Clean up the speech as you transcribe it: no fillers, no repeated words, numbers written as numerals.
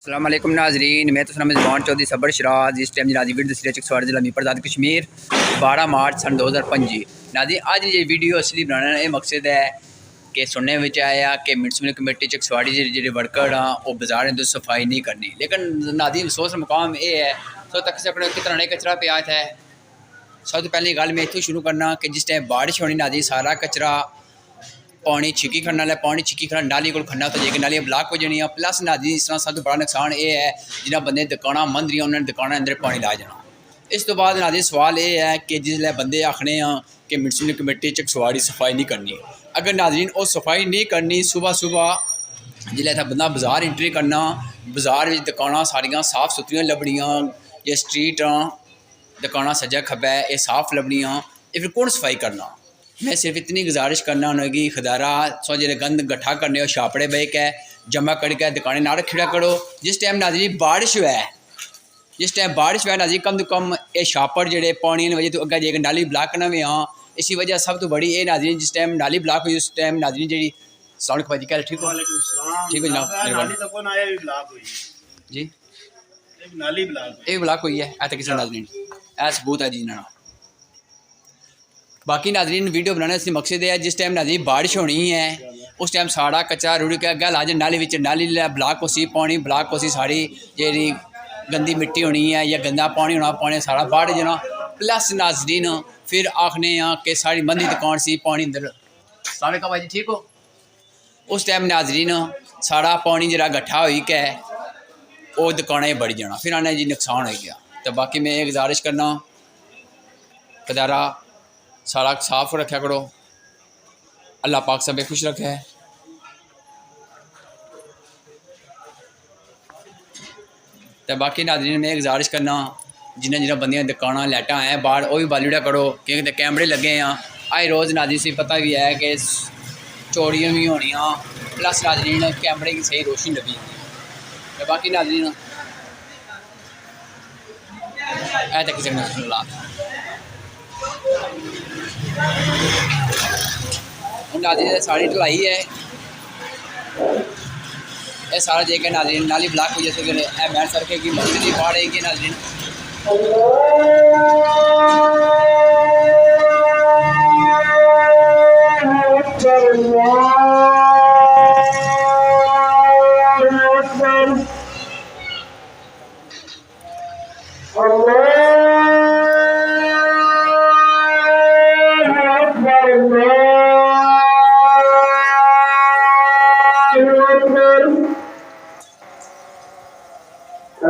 अस्सलाम वालेकुम नाजरीन, मैं तो सलाम ज़बान चौधरी सबर शराज। इस टाइम नाजी वीडियो दसी चकसवाड़ जिला मीरपुर आज़ाद कश्मीर 12 मार्च सन 2025। नाजी अज ये वीडियो असली बनाने का मकसद है कि सुनने में आया कि म्यूनसिपल कमेटी चकसवाड़ी जे वर्कर हाँ वो बाजार में सफाई नहीं करनी, लेकिन नाजी अफसोस मुकाम ये है तो तक से अपने कितना कचरा पिया है। सब तो पहली गल मैं इतों शुरू करना कि जिस टाइम बारिश होनी नाजी सारा कचरा पानी छिकी खड़ना लै पानी छिकी खड़ा नाली को खड़ना तो जेकर नालियां ब्लाक हो जानियां। प्लस नाजी इस तरह सब तो बड़ा नुकसान ये है जिन्हें बंदे दुकाना बंद रही उन्होंने दुकाना अंदर पानी ला जाना। इस तो बाद नाजी सवाल ये है कि जिसलै बंदे आखने कि म्यूनसिपल कमेटी चकसवाड़ी सफाई नहीं करनी, अगर नाजरीन वो सफाई नहीं करनी सुबह सुबह जिसलै इतना बंदा बाजार एंट्री करना, बाजार दुकाना सारियां साफ सुथरियां लभनियां, जे स्ट्रीट दुकाना सज्जा खब्बै ये साफ लभनियां, ये फिर कौन सफाई करना। मैं सिर्फ इतनी गुजारिश करना उन्हें खुदारा सो जो गंद गट्ठा करने छापड़े बह के जमा करके दुकानें ना रखिया करो। जिस टाइम नाजरी बारिश हुआ है, जिस टाइम बारिश हुआ नाजी कम तो कम ये छापड़ जोड़े पानी की वजह तो अगर जेकर नाली ब्लाक करना भी हाँ इसी वजह सब तो बड़ी ये नाजरी जिस टाइम नाली ब्लाक हुई उस टाइम नाजरी जी सड़क भाजी कह ठीक हो ठीक हो जनाब जी ये ब्लाक हुई है ऐसा किसी नाजरीन ऐ सबूत है जी ना। बाकी नाजरीन वीडियो बनाने से मकसद है जिस टाइम नाजरीन बारिश होनी है उस टाइम सारा कच्चा रुड़ के अगर ला जाए नाली विच नाली ब्लाक होसी पानी ब्लाक होसी सारी जी गंदी मिट्टी होनी है या गंदा पानी होना पानी सारा बाढ़ जाना। प्लस नाजरीन फिर आखने कि सारी मंदी दुकान सी पानी अंदर सारे का भाई ठीक हो उस टाइम नाजरीन सारा पानी जरा गट्ठा हो के वो दुकानें बढ़ जाना फिर आने जी नुकसान हो गया। तो बाकी मैं गुजारिश करना खदारा सारा साफ रखा करो, अल्लाह पाक सब खुश रखे। तो बाकी नाज़रीन में गुजारिश करना जिन्हें जिन्हें बंदियां दुकाना लाइटा हैं बाहर वो भी बालूड़ा करो क्योंकि कैमरे लगे हैं आए रोज़ नाज़रीन से पता भी है कि चोरियां भी होनियां। प्लस नाज़रीन कैमरे की सही रोशनी लगी। तो बाकी नाज़रीन ऐ तक किसी नाज़रीन सारी ढलाई है ये सारा जेकर नाज़रीन नाली ब्लाक हो जैसे मैन सड़क की मस्जिद की बाढ़ है नाज़रीन